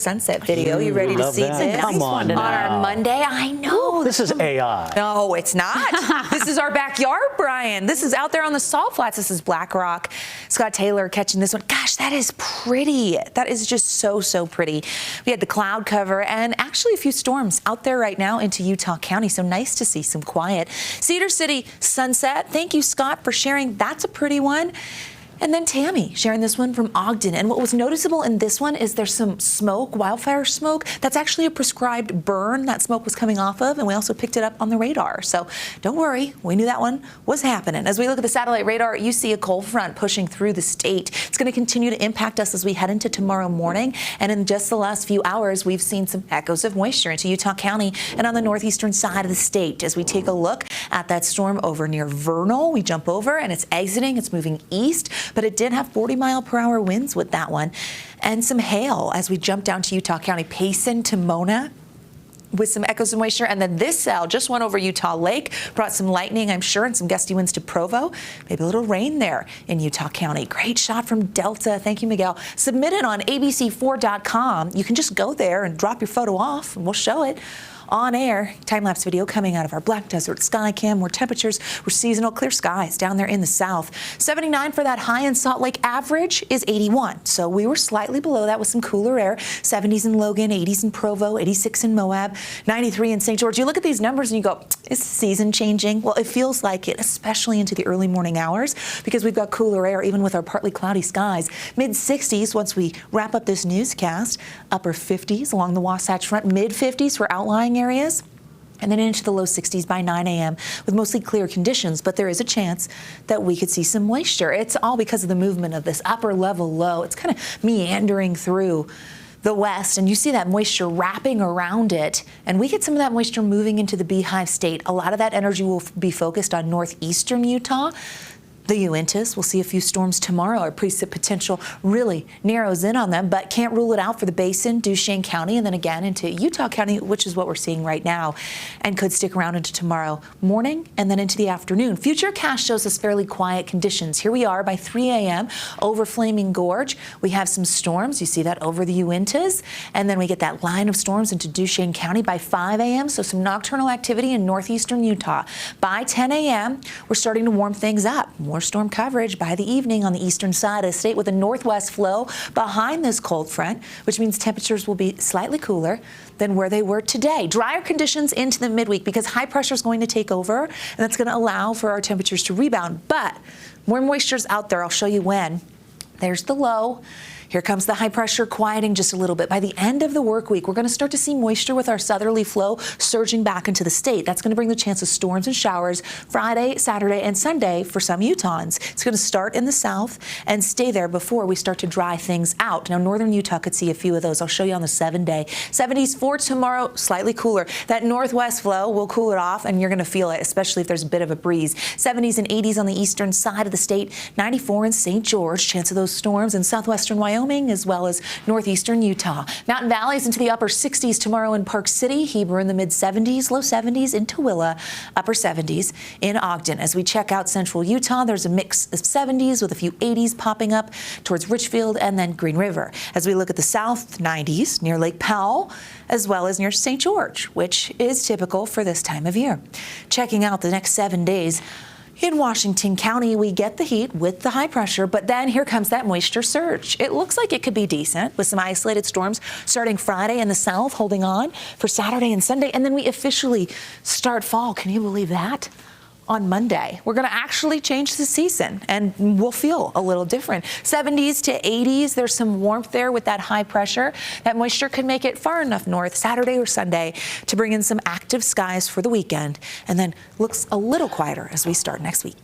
Sunset video. You ready to see this? Come on our Monday? I know. This is AI. No, it's not. This is our backyard, Brian. This is out there on the salt flats. This is Black Rock. Scott Taylor catching this one. Gosh, that is pretty. That is just so pretty. We had the cloud cover and actually a few storms out there right now into Utah County. So nice to see some quiet. Cedar City sunset. Thank you, Scott, for sharing. That's a pretty one. And then Tammy sharing this one from Ogden. And what was noticeable in this one is there's some smoke, wildfire smoke. That's actually a prescribed burn that smoke was coming off of. And we also picked it up on the radar. So don't worry, we knew that one was happening. As we look at the satellite radar, you see a cold front pushing through the state. It's going to continue to impact us as we head into tomorrow morning. And in just the last few hours, we've seen some echoes of moisture into Utah County and on the northeastern side of the state. As we take a look at that storm over near Vernal, we jump over and it's exiting. It's moving east. But it did have 40-mile-per-hour winds with that one. And some hail as we jump down to Utah County, Payson to Mona, with some echoes of moisture. And then this cell just went over Utah Lake, brought some lightning, I'm sure, and some gusty winds to Provo. Maybe a little rain there in Utah County. Great shot from Delta. Thank you, Miguel. Submit it on abc4.com. You can just go there and drop your photo off, and we'll show it on air. Time-lapse video coming out of our Black Desert Sky Cam, where temperatures were seasonal, clear skies down there in the south. 79 for that high in Salt Lake. Average is 81. So we were slightly below that with some cooler air. 70s in Logan, 80s in Provo, 86 in Moab, 93 in St. George. You look at these numbers and you go, is the season changing? Well, it feels like it, especially into the early morning hours, because we've got cooler air even with our partly cloudy skies. Mid-60s once we wrap up this newscast. Upper 50s along the Wasatch Front. Mid-50s for outlying areas, and then into the low 60s by 9 a.m. with mostly clear conditions, but there is a chance that we could see some moisture. It's all because of the movement of this upper level low. It's kind of meandering through the west, and you see that moisture wrapping around it, and we get some of that moisture moving into the Beehive State. A lot of that energy will be focused on northeastern Utah. The Uintas, we'll see a few storms tomorrow. Our precip potential really narrows in on them, but can't rule it out for the Basin, Duchesne County, and then again into Utah County, which is what we're seeing right now, and could stick around into tomorrow morning and then into the afternoon. Futurecast shows us fairly quiet conditions. Here we are by 3 a.m. over Flaming Gorge. We have some storms. You see that over the Uintas, and then we get that line of storms into Duchesne County by 5 a.m., so some nocturnal activity in northeastern Utah. By 10 a.m., we're starting to warm things up. More storm coverage by the evening on the eastern side of the state with a northwest flow behind this cold front, which means temperatures will be slightly cooler than where they were today. Drier conditions into the midweek because high pressure is going to take over, and that's going to allow for our temperatures to rebound. But more moisture is out there. I'll show you when. There's the low. Here comes the high pressure quieting just a little bit. By the end of the work week, we're going to start to see moisture with our southerly flow surging back into the state. That's going to bring the chance of storms and showers Friday, Saturday, and Sunday for some Utahns. It's going to start in the south and stay there before we start to dry things out. Now, northern Utah could see a few of those. I'll show you on the 7-day. 70s for tomorrow, slightly cooler. That northwest flow will cool it off, and you're going to feel it, especially if there's a bit of a breeze. 70s and 80s on the eastern side of the state. 94 in St. George. Chance of those storms in southwestern Wyoming, as well as northeastern Utah. Mountain Valleys into the upper 60s tomorrow in Park City. Heber in the mid-70s, low 70s in Tooele, upper 70s in Ogden. As we check out central Utah, there's a mix of 70s with a few 80s popping up towards Richfield and then Green River. As we look at the south, 90s near Lake Powell, as well as near St. George, which is typical for this time of year. Checking out the next 7 days. In Washington County, we get the heat with the high pressure, but then here comes that moisture surge. It looks like it could be decent with some isolated storms starting Friday in the south, holding on for Saturday and Sunday, and then we officially start fall. Can you believe that? On Monday, we're going to actually change the season, and we'll feel a little different. 70s to 80s, there's some warmth there with that high pressure. That moisture could make it far enough north Saturday or Sunday to bring in some active skies for the weekend, and then looks a little quieter as we start next week.